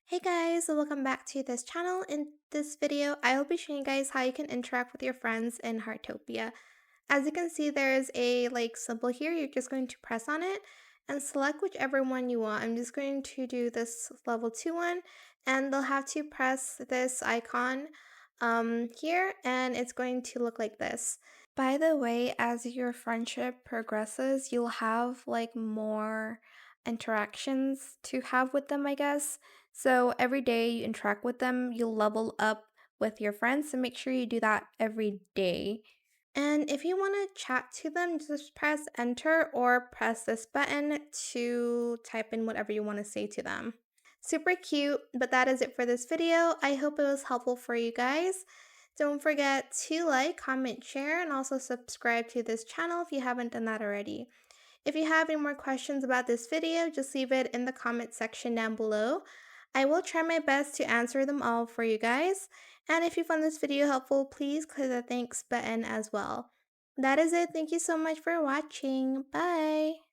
Hey guys, welcome back to this channel. In this video, I will be showing you guys how you can interact with your friends in Heartopia. As you can see, there is a symbol here. You're just going to press on it and select whichever one you want. I'm just going to do this level 2 one, and they'll have to press this icon here, and it's going to look like this. By the way, as your friendship progresses, you'll have more interactions to have with them, I guess. So every day you interact with them, you'll level up with your friends. So make sure you do that every day. And if you want to chat to them, just press enter or press this button to type in whatever you want to say to them. Super cute, but that is it for this video. I hope it was helpful for you guys. Don't forget to like, comment, share, and also subscribe to this channel if you haven't done that already. If you have any more questions about this video, just leave it in the comment section down below. I will try my best to answer them all for you guys. And if you found this video helpful, please click the thanks button as well. That is it. Thank you so much for watching. Bye!